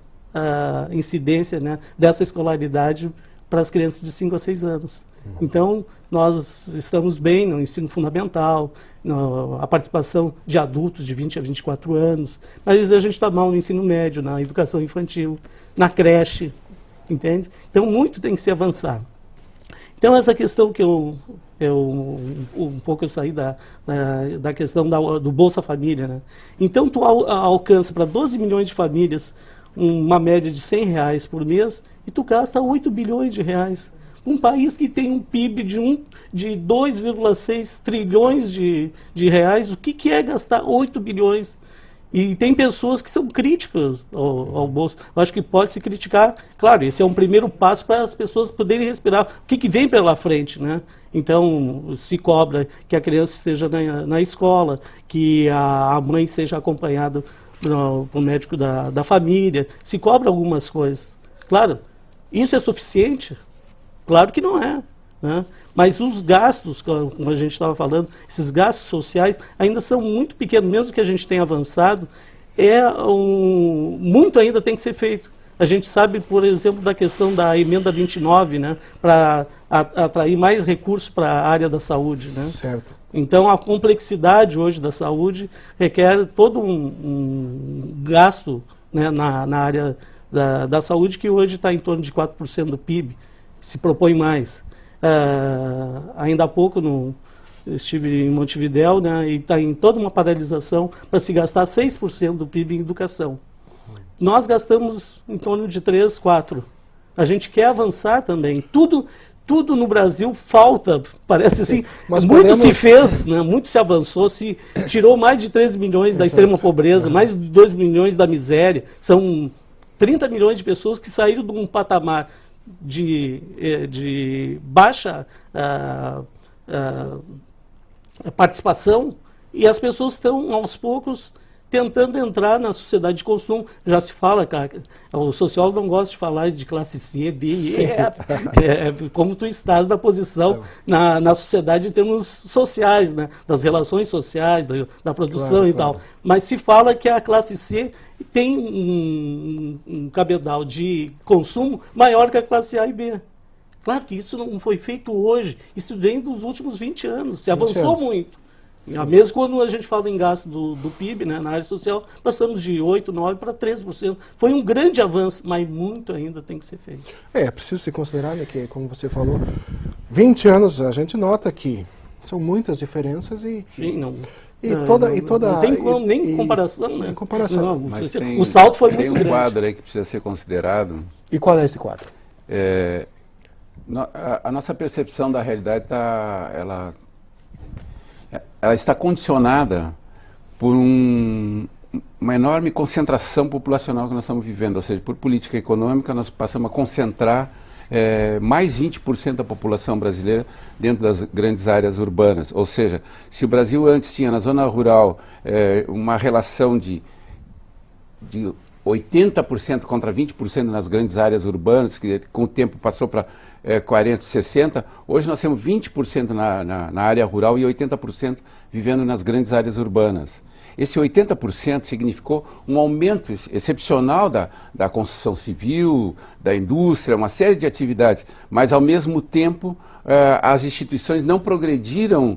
incidência, né, dessa escolaridade para as crianças de 5 a 6 anos. Então, nós estamos bem no ensino fundamental, a participação de adultos de 20 a 24 anos, mas a gente está mal no ensino médio, na educação infantil, na creche, entende? Então, muito tem que se avançar. Então, essa questão que um pouco eu saí da questão do Bolsa Família, né? Então, tu alcança para 12 milhões de famílias uma média de R$100 por mês e tu gasta 8 bilhões de reais. Um país que tem um PIB de 2,6 trilhões de reais, o que é gastar 8 bilhões? E tem pessoas que são críticas ao bolso. Eu acho que pode se criticar. Claro, esse é um primeiro passo para as pessoas poderem respirar. O que vem pela frente, né? Então, se cobra que a criança esteja na escola, que a mãe seja acompanhada pelo médico da família. Se cobra algumas coisas. Claro, isso é suficiente? Claro que não é, né? Mas os gastos, como a gente estava falando, esses gastos sociais ainda são muito pequenos, mesmo que a gente tenha avançado, muito ainda tem que ser feito. A gente sabe, por exemplo, da questão da emenda 29, né, para atrair mais recursos para a área da saúde, né? Certo. Então, a complexidade hoje da saúde requer todo um gasto, né, na área da saúde, que hoje está em torno de 4% do PIB, se propõe mais. Ainda há pouco estive em Montevidéu, né, e está em toda uma paralisação para se gastar 6% do PIB em educação. Nós gastamos em torno de 3, 4%. A gente quer avançar também. Tudo no Brasil falta, parece assim, muito se fez, né, muito se avançou, se tirou mais de 13 milhões da extrema pobreza, mais de 2 milhões da miséria. São 30 milhões de pessoas que saíram de um patamar de baixa participação, e as pessoas estão, aos poucos, tentando entrar na sociedade de consumo. Já se fala, cara, o sociólogo não gosta de falar de classe C, D e E, como tu estás na posição na sociedade em termos sociais, né, das relações sociais, da produção, claro, tal. Mas se fala que a classe C tem um cabedal de consumo maior que a classe A e B. Claro que isso não foi feito hoje, isso vem dos últimos 20 anos, se avançou muito. Mesmo quando a gente fala em gasto do PIB, né, na área social, passamos de 8%, 9% para 13%. Foi um grande avanço, mas muito ainda tem que ser feito. É preciso se considerar, né, que, como você falou, 20 anos, a gente nota que são muitas diferenças e... Sim, não... Não tem nem comparação, né? Comparação. Não, mas o salto foi muito grande. Tem um quadro aí que precisa ser considerado. E qual é esse quadro? A nossa percepção da realidade ela está condicionada por uma enorme concentração populacional que nós estamos vivendo, ou seja, por política econômica nós passamos a concentrar mais 20% da população brasileira dentro das grandes áreas urbanas. Ou seja, se o Brasil antes tinha na zona rural uma relação de 80% contra 20% nas grandes áreas urbanas, que com o tempo passou para 40%, 60%, hoje nós temos 20% na área rural e 80% vivendo nas grandes áreas urbanas. Esse 80% significou um aumento excepcional da construção civil, da indústria, uma série de atividades, mas ao mesmo tempo as instituições não progrediram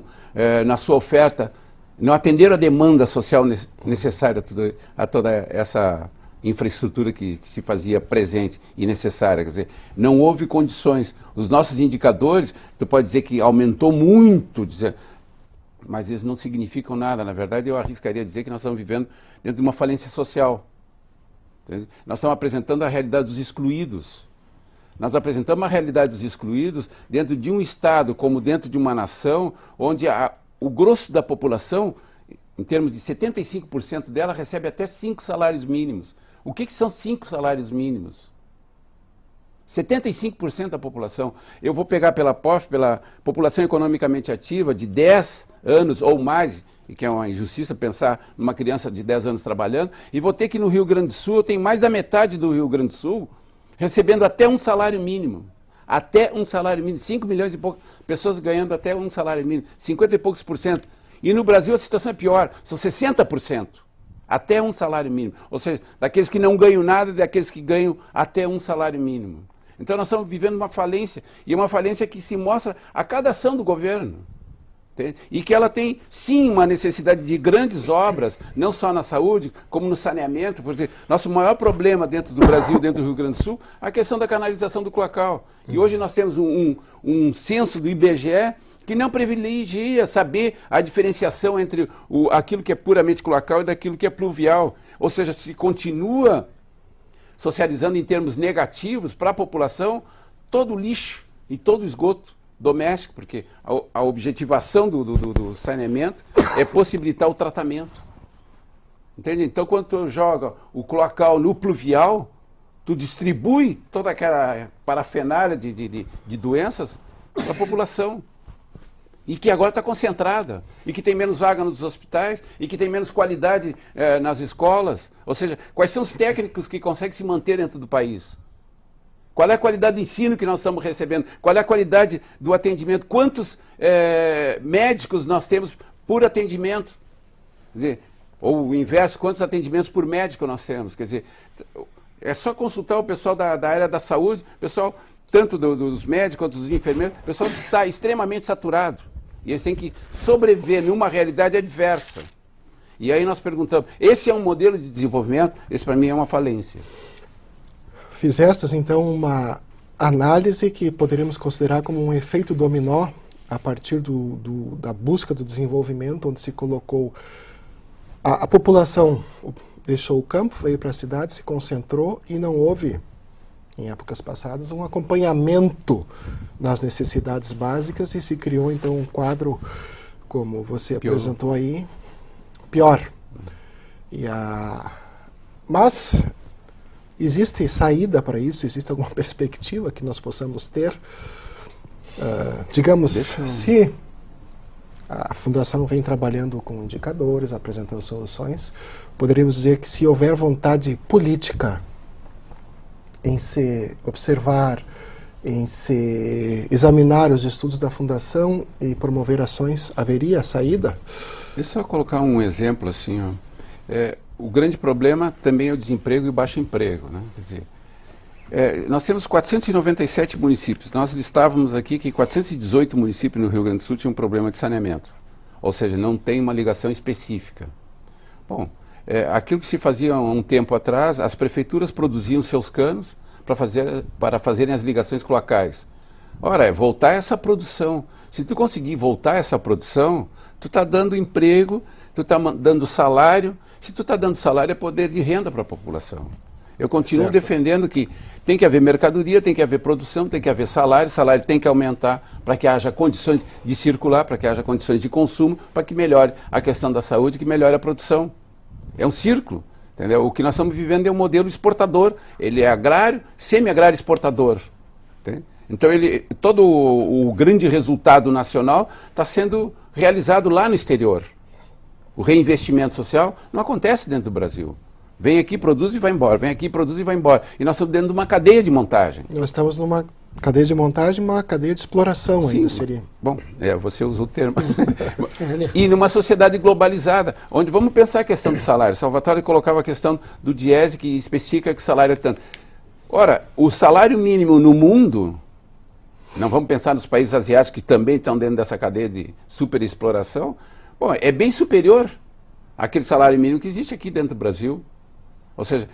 na sua oferta, não atenderam a demanda social necessária a toda essa infraestrutura que se fazia presente e necessária. Quer dizer, não houve condições. Os nossos indicadores, tu pode dizer que aumentou muito, mas eles não significam nada. Na verdade, eu arriscaria dizer que nós estamos vivendo dentro de uma falência social. Entende? Nós estamos apresentando a realidade dos excluídos. Nós apresentamos a realidade dos excluídos dentro de um Estado, como dentro de uma nação, onde o grosso da população, em termos de 75% dela, recebe até 5 salários mínimos. O que são 5 salários mínimos? 75% da população. Eu vou pegar pela população economicamente ativa de 10 anos ou mais, e que é uma injustiça pensar numa criança de 10 anos trabalhando, e vou ter que no Rio Grande do Sul, eu tenho mais da metade do Rio Grande do Sul recebendo até um salário mínimo. até um salário mínimo, 5 milhões e poucas pessoas ganhando até um salário mínimo, 50 e poucos %. E no Brasil a situação é pior, são 60%, até um salário mínimo. Ou seja, daqueles que não ganham nada, daqueles que ganham até um salário mínimo. Então nós estamos vivendo uma falência, e uma falência que se mostra a cada ação do governo. E que ela tem, sim, uma necessidade de grandes obras, não só na saúde, como no saneamento. Por exemplo, nosso maior problema dentro do Brasil, dentro do Rio Grande do Sul, é a questão da canalização do cloacal. E hoje nós temos um censo do IBGE que não privilegia saber a diferenciação entre aquilo que é puramente cloacal e daquilo que é pluvial. Ou seja, se continua socializando em termos negativos para a população todo o lixo e todo o esgoto doméstico, porque a objetivação do saneamento é possibilitar o tratamento. Entende? Então, quando tu joga o cloacal no pluvial, tu distribui toda aquela parafernália de doenças para a população. E que agora está concentrada, e que tem menos vaga nos hospitais, e que tem menos qualidade nas escolas. Ou seja, quais são os técnicos que conseguem se manter dentro do país? Qual é a qualidade do ensino que nós estamos recebendo? Qual é a qualidade do atendimento? Quantos médicos nós temos por atendimento? Quer dizer, ou o inverso, quantos atendimentos por médico nós temos? Quer dizer, é só consultar o pessoal da área da saúde, o pessoal, tanto dos médicos quanto dos enfermeiros, o pessoal está extremamente saturado. E eles têm que sobreviver numa realidade adversa. E aí nós perguntamos, esse é um modelo de desenvolvimento? Esse para mim é uma falência. Fizestes, então, uma análise que poderíamos considerar como um efeito dominó a partir da busca do desenvolvimento, onde se colocou a população deixou o campo, veio para a cidade, se concentrou e não houve, em épocas passadas, um acompanhamento nas necessidades básicas e se criou, então, um quadro, como você apresentou aí, pior. Mas existe saída para isso? Existe alguma perspectiva que nós possamos ter? Digamos, se a Fundação vem trabalhando com indicadores, apresentando soluções, poderíamos dizer que se houver vontade política em se observar, em se examinar os estudos da Fundação e promover ações, haveria saída? Deixa eu só colocar um exemplo assim, ó. O grande problema também é o desemprego e o baixo emprego, né? Quer dizer, nós temos 497 municípios. Nós listávamos aqui que 418 municípios no Rio Grande do Sul tinham um problema de saneamento. Ou seja, não tem uma ligação específica. Bom, aquilo que se fazia há um tempo atrás, as prefeituras produziam seus canos para fazerem as ligações cloacais. Ora, é voltar essa produção. Se tu conseguir voltar essa produção, tu está dando emprego, tu está dando salário. Se tu está dando salário, é poder de renda para a população. Eu continuo defendendo que tem que haver mercadoria, tem que haver produção, tem que haver salário tem que aumentar para que haja condições de circular, para que haja condições de consumo, para que melhore a questão da saúde, que melhore a produção. É um círculo, entendeu? O que nós estamos vivendo é um modelo exportador. Ele é agrário, semi-agrário exportador. Entende? Então, todo o grande resultado nacional está sendo realizado lá no exterior. O reinvestimento social não acontece dentro do Brasil. Vem aqui, produz e vai embora. Vem aqui, produz e vai embora. E nós estamos dentro de uma cadeia de montagem. Nós estamos numa cadeia de montagem, uma cadeia de exploração. Sim, ainda seria. Bom, você usou o termo. E numa sociedade globalizada, onde vamos pensar a questão do salário. Salvatore colocava a questão do Diese, que especifica que o salário é tanto. Ora, o salário mínimo no mundo, não vamos pensar nos países asiáticos que também estão dentro dessa cadeia de superexploração, bom, é bem superior àquele salário mínimo que existe aqui dentro do Brasil. Ou seja,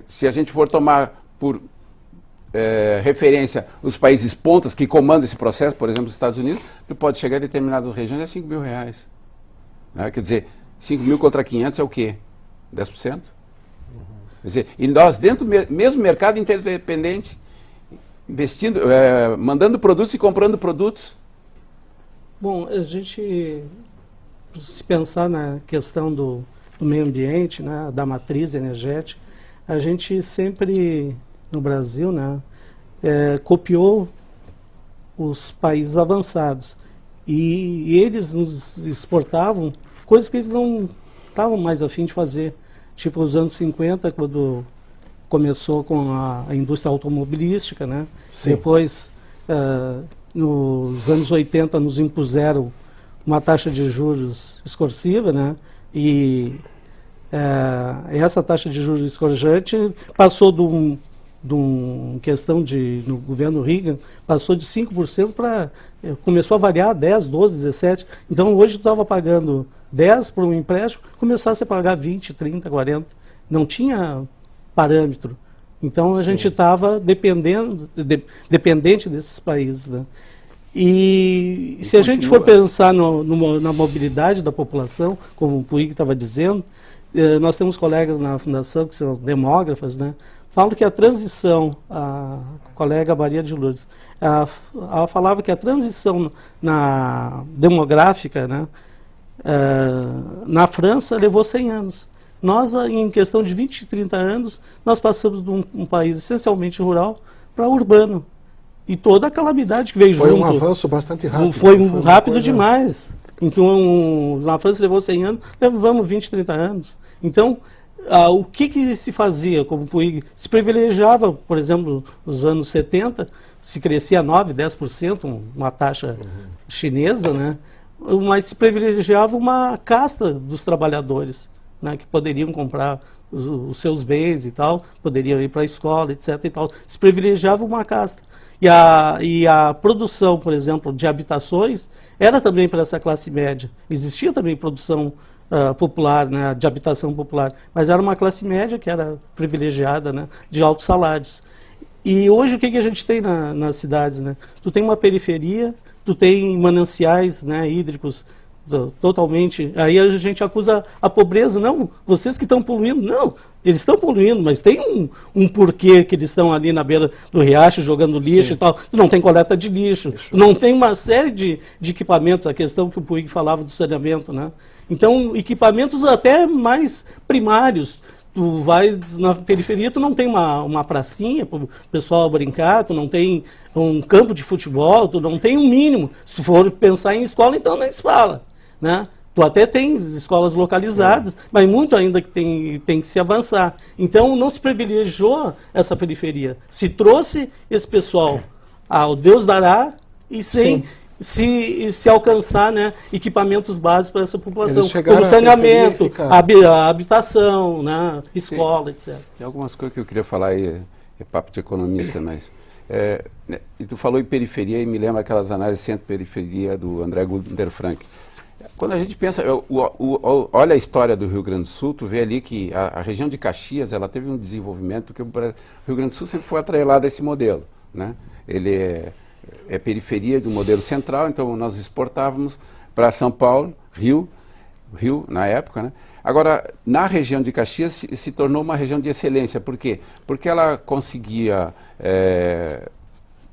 se a gente for tomar por referência os países pontas que comandam esse processo, por exemplo, os Estados Unidos, tu pode chegar a determinadas regiões a R$5.000. Né? Quer dizer, 5.000 contra 500 é o quê? 10%? Quer dizer, e nós, dentro do mesmo mercado interdependente, investindo, mandando produtos e comprando produtos. Bom, a gente, se pensar na questão do meio ambiente, né, da matriz energética, a gente sempre, no Brasil, né, copiou os países avançados. E eles nos exportavam coisas que eles não estavam mais a fim de fazer. Tipo, nos anos 50, quando começou com a indústria automobilística, né? Depois nos anos 80 nos impuseram uma taxa de juros extorsiva, né? E essa taxa de juros escorjante passou de uma questão no governo Reagan, passou de 5% para... começou a variar 10, 12, 17. Então, hoje tu estava pagando 10 por um empréstimo, começasse a pagar 20, 30, 40. Não tinha parâmetro. Então, a gente estava dependente desses países, né? E se a gente for pensar na mobilidade da população, como o Puig estava dizendo, nós temos colegas na Fundação que são demógrafas, né? Falam que a transição, a colega Maria de Lourdes, ela falava que a transição demográfica, né, na França levou 100 anos. Nós, em questão de 20, 30 anos, nós passamos de um país essencialmente rural para urbano. E toda a calamidade que veio junto. Foi um avanço bastante rápido. Foi rápido demais. Em que na França levou 100 anos, levamos 20, 30 anos. Então, o que se fazia, como o Puig, se privilegiava, por exemplo, nos anos 70, se crescia 9%, 10%, uma taxa chinesa, né? Mas se privilegiava uma casta dos trabalhadores, né, que poderiam comprar os seus bens e tal, poderiam ir para a escola, etc. e tal. Se privilegiava uma casta. E a produção, por exemplo, de habitações era também para essa classe média. Existia também produção popular, né, de habitação popular, mas era uma classe média que era privilegiada, né, de altos salários. E hoje o que a gente tem nas cidades, né? Tu tem uma periferia, tu tem mananciais, né, hídricos totalmente... Aí a gente acusa a pobreza. Não, vocês que estão poluindo. Não, eles estão poluindo, mas tem um porquê que eles estão ali na beira do riacho jogando lixo. Sim. E tal. Não tem coleta de lixo, não tem uma série de equipamentos, a questão que o Puig falava do saneamento, né? Então, equipamentos até mais primários. Tu vai na periferia, tu não tem uma pracinha para o pessoal brincar, tu não tem um campo de futebol, tu não tem um mínimo. Se tu for pensar em escola, então nem se fala, né? Tu até tem escolas localizadas, mas muito ainda que tem que se avançar. Então, não se privilegiou essa periferia. Se trouxe esse pessoal ao Deus dará e sem... Se alcançar, né, equipamentos básicos para essa população, como saneamento, a habitação, né, escola, etc. Tem algumas coisas que eu queria falar aí, é papo de economista, mas... e tu falou em periferia e me lembra aquelas análises centro-periferia do André Gunder Frank. Quando a gente pensa, olha a história do Rio Grande do Sul, tu vê ali que a região de Caxias, ela teve um desenvolvimento, porque o Rio Grande do Sul sempre foi atrelado a esse modelo, né? Ele é periferia do modelo central, então nós exportávamos para São Paulo, Rio na época, né? Agora, na região de Caxias se tornou uma região de excelência. Por quê? Porque ela conseguia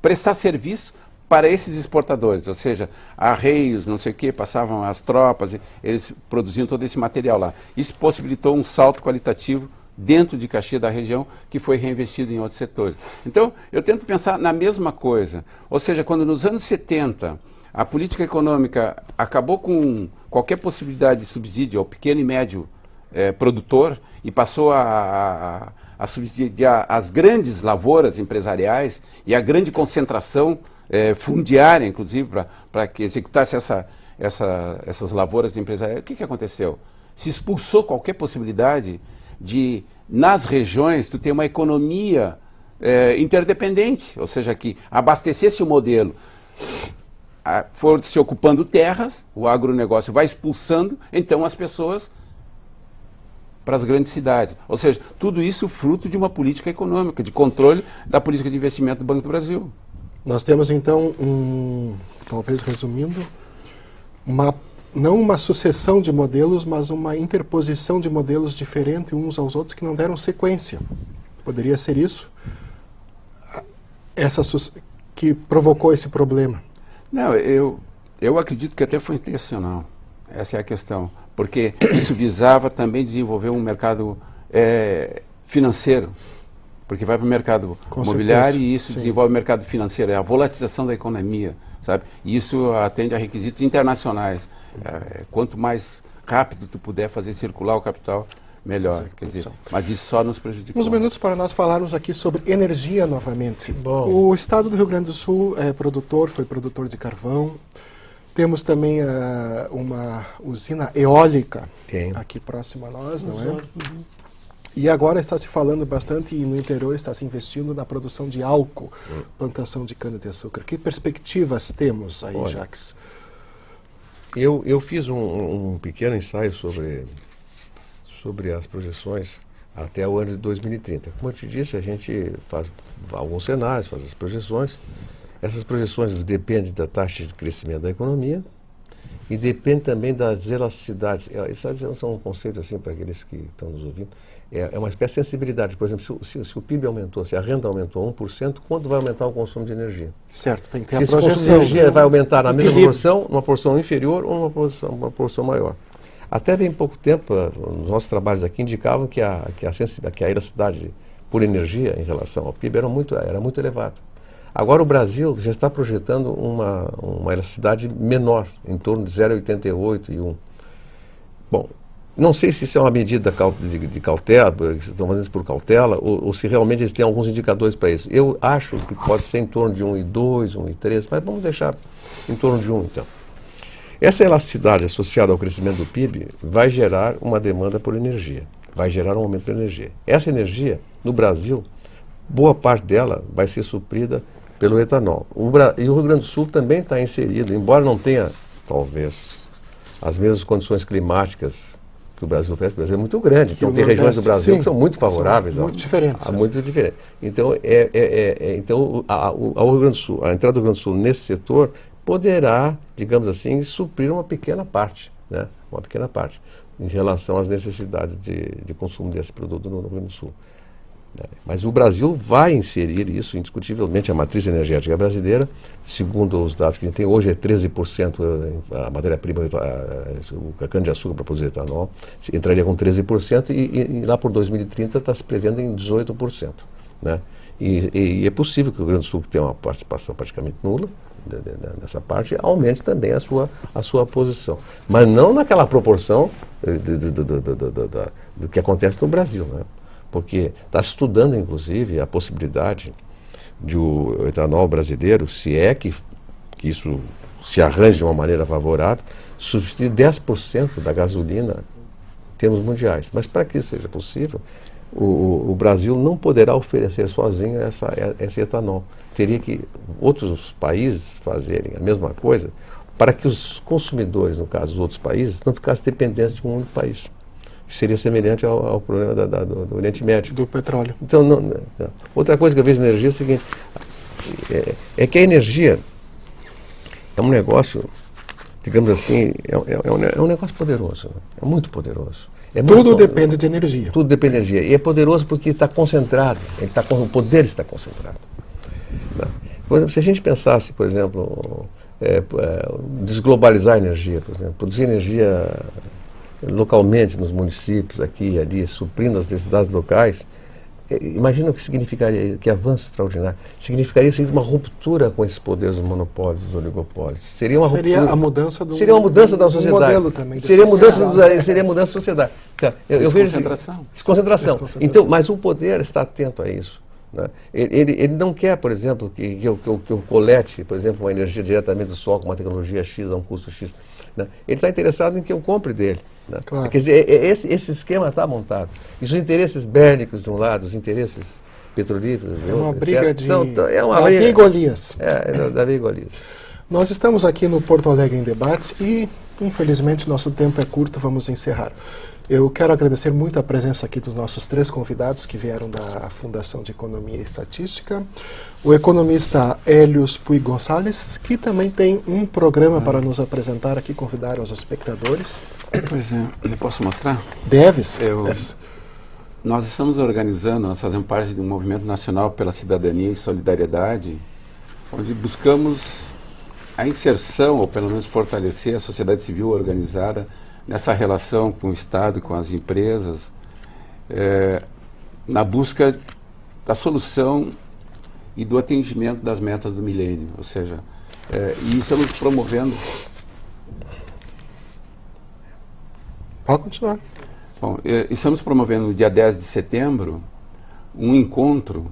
prestar serviço para esses exportadores, ou seja, arreios, não sei o quê, passavam as tropas, eles produziam todo esse material lá. Isso possibilitou um salto qualitativo dentro de Caxias da região, que foi reinvestido em outros setores. Então, eu tento pensar na mesma coisa. Ou seja, quando nos anos 70 a política econômica acabou com qualquer possibilidade de subsídio ao pequeno e médio produtor e passou a subsidiar as grandes lavouras empresariais e a grande concentração fundiária, inclusive, para que executasse essas lavouras empresariais, o que aconteceu? Se expulsou qualquer possibilidade de, nas regiões, tu ter uma economia interdependente, ou seja, que abastecesse o modelo, for se ocupando terras, o agronegócio vai expulsando, então, as pessoas para as grandes cidades. Ou seja, tudo isso fruto de uma política econômica, de controle da política de investimento do Banco do Brasil. Nós temos, então, talvez resumindo, não uma sucessão de modelos, mas uma interposição de modelos diferentes uns aos outros que não deram sequência. Poderia ser isso? Que provocou esse problema? Não, eu acredito que até foi intencional. Essa é a questão. Porque isso visava também desenvolver um mercado financeiro. Porque vai para o mercado imobiliário e isso desenvolve o mercado financeiro. É a volatilização da economia, sabe? E isso atende a requisitos internacionais. Quanto mais rápido tu puder fazer circular o capital, melhor. Quer dizer, mas isso só nos prejudicou. Uns minutos para nós falarmos aqui sobre energia novamente. Bom. O estado do Rio Grande do Sul foi produtor de carvão. Temos também uma usina eólica aqui próximo a nós, não é? E agora está se falando bastante, e no interior está se investindo na produção de álcool, plantação de cana-de-açúcar. Que perspectivas temos aí, Jacques? Eu fiz um pequeno ensaio sobre as projeções até o ano de 2030. Como eu te disse, a gente faz alguns cenários, faz as projeções. Essas projeções dependem da taxa de crescimento da economia e depende também das elasticidades. Isso são um conceito assim para aqueles que estão nos ouvindo. É uma espécie de sensibilidade. Por exemplo, se o PIB aumentou, se a renda aumentou 1%, quanto vai aumentar o consumo de energia? Certo, tem que ter se a projeção. Se o consumo de energia vai aumentar na mesma proporção, uma porção inferior ou uma porção maior. Até bem pouco tempo, os nossos trabalhos aqui indicavam que a elasticidade por energia em relação ao PIB era muito elevada. Agora o Brasil já está projetando uma elasticidade menor, em torno de 0,88 e 1. Bom, não sei se isso é uma medida de cautela, se estão fazendo isso por cautela, ou se realmente eles têm alguns indicadores para isso. Eu acho que pode ser em torno de 1,2, 1,3, mas vamos deixar em torno de 1 então. Essa elasticidade associada ao crescimento do PIB vai gerar uma demanda por energia, vai gerar um aumento de energia. Essa energia, no Brasil, boa parte dela vai ser suprida pelo etanol. E o Rio Grande do Sul também está inserido, embora não tenha, talvez, as mesmas condições climáticas que o Brasil oferece. O Brasil é muito grande, então tem regiões do Brasil que são muito favoráveis. Muito diferentes. Muito diferentes. Então, então ao Rio Grande do Sul, a entrada do Rio Grande do Sul nesse setor poderá, digamos assim, suprir uma pequena parte, né? Uma pequena parte, em relação às necessidades de consumo desse produto no Rio Grande do Sul. Mas o Brasil vai inserir isso, indiscutivelmente, a matriz energética brasileira, segundo os dados que a gente tem hoje, é 13% a matéria-prima, a cana-de-açúcar para produzir etanol, entraria com 13% e lá por 2030 está se prevendo em 18%. Né? E é possível que o Rio Grande do Sul, que tem uma participação praticamente nula nessa parte, aumente também a sua posição. Mas não naquela proporção do que acontece no Brasil, né? Porque está estudando, inclusive, a possibilidade de o etanol brasileiro, se é que isso se arranje de uma maneira favorável, substituir 10% da gasolina em termos mundiais. Mas para que isso seja possível, o Brasil não poderá oferecer sozinho esse etanol. Teria que outros países fazerem a mesma coisa para que os consumidores, no caso dos outros países, não ficassem dependentes de um único país. Seria semelhante ao problema do Oriente Médio. Do petróleo. Então, não. Outra coisa que eu vejo na energia é o seguinte, é que a energia é um negócio, digamos assim, é um negócio poderoso, é muito poderoso. Tudo depende de energia. Tudo depende de energia. E é poderoso porque está concentrado, o poder está concentrado. Por exemplo, se a gente pensasse, por exemplo, desglobalizar a energia, por exemplo, produzir energia localmente nos municípios, aqui e ali, suprindo as necessidades locais, imagina o que significaria, que avanço extraordinário. Significaria uma ruptura com esses poderes dos monopólios, dos oligopólios. Seria uma mudança do seria uma mudança da sociedade. Modelo também seria mudança da sociedade. Então, eu vejo desconcentração. Então, mas o poder está atento a isso. Né? Ele não quer, por exemplo, que eu colete, por exemplo, uma energia diretamente do sol com uma tecnologia X a um custo X. Né? Ele está interessado em que eu compre dele. Né? Claro. Quer dizer, esse esquema está montado. E os interesses bélicos de um lado, os interesses petrolíferos de outro. É uma briga de Davi e Golias. Davi e Golias. Nós estamos aqui no Porto Alegre em Debates e, infelizmente, nosso tempo é curto, vamos encerrar. Eu quero agradecer muito a presença aqui dos nossos 3 convidados que vieram da Fundação de Economia e Estatística. O economista Hélios Puig Gonçalves, que também tem um programa para nos apresentar aqui, convidar os espectadores. Pois é, eu posso mostrar? Deves. Nós estamos organizando, nós fazemos parte de um movimento nacional pela cidadania e solidariedade, onde buscamos a inserção, ou pelo menos fortalecer a sociedade civil organizada nessa relação com o Estado e com as empresas, na busca da solução e do atendimento das metas do milênio. Ou seja, e estamos promovendo... Pode continuar. Bom, estamos promovendo no dia 10 de setembro um encontro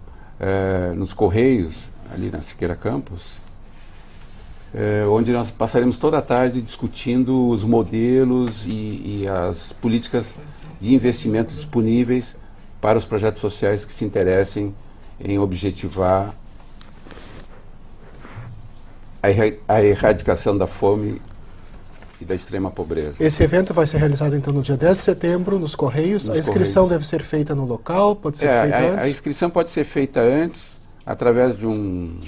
nos Correios, ali na Siqueira Campos, onde nós passaremos toda a tarde discutindo os modelos e as políticas de investimento disponíveis para os projetos sociais que se interessem em objetivar a erradicação da fome e da extrema pobreza. Esse evento vai ser realizado então no dia 10 de setembro, nos Correios. A inscrição deve ser feita no local, pode ser feita antes? A inscrição pode ser feita antes, através de um...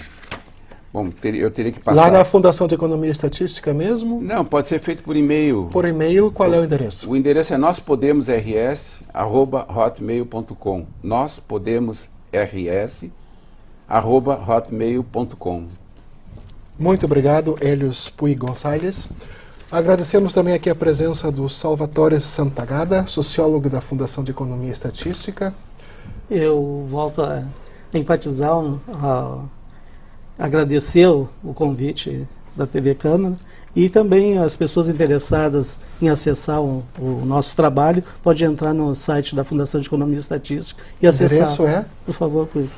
Bom, eu teria que passar... Lá na Fundação de Economia e Estatística mesmo? Não, pode ser feito por e-mail. Por e-mail, qual é o endereço? O endereço é nospodemosrs@hotmail.com. nospodemosrs@hotmail.com. Muito obrigado, Hélios Puig Gonçalves. Agradecemos também aqui a presença do Salvatore Santagada, sociólogo da Fundação de Economia e Estatística. Eu volto a enfatizar, agradecer o convite da TV Câmara e também as pessoas interessadas em acessar o nosso trabalho, pode entrar no site da Fundação de Economia e Estatística e acessar. O endereço é? Por favor, Puig.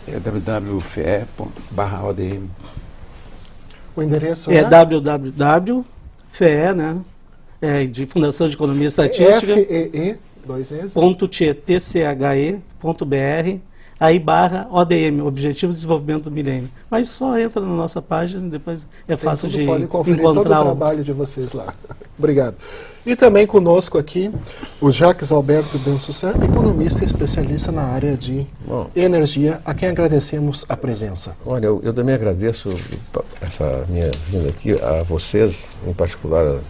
É www.fe.odm. O endereço é www.fe, né? De Fundação de Economia e Estatística. .tche.br, aí /ODM, Objetivo de Desenvolvimento do Milênio. Mas só entra na nossa página, depois é fácil de pode conferir encontrar todo o trabalho de vocês lá. Obrigado. E também conosco aqui o Jacques Alberto Bensussan, economista e especialista na área de energia, a quem agradecemos a presença. Olha, eu também agradeço essa minha vinda aqui, a vocês, em particular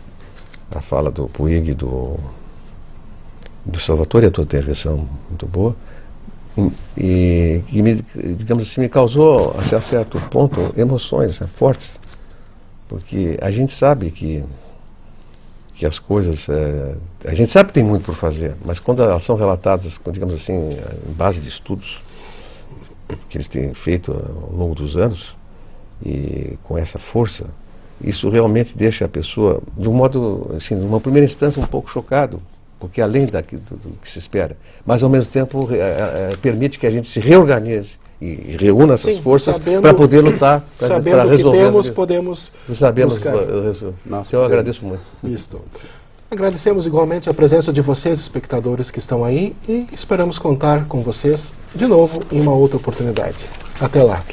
a fala do Puig e do Salvatore, a tua intervenção muito boa, e digamos assim, me causou até certo ponto emoções fortes, porque a gente sabe que as coisas, a gente sabe que tem muito por fazer, mas quando elas são relatadas, digamos assim, em base de estudos que eles têm feito ao longo dos anos, e com essa força, isso realmente deixa a pessoa, de um modo, assim, numa primeira instância, um pouco chocado, porque além do que se espera, mas ao mesmo tempo permite que a gente se reorganize e reúna essas forças para poder lutar, para resolver. Sabendo que podemos buscar. Então eu agradeço muito. Isso. Agradecemos igualmente a presença de vocês, espectadores que estão aí, e esperamos contar com vocês de novo em uma outra oportunidade. Até lá.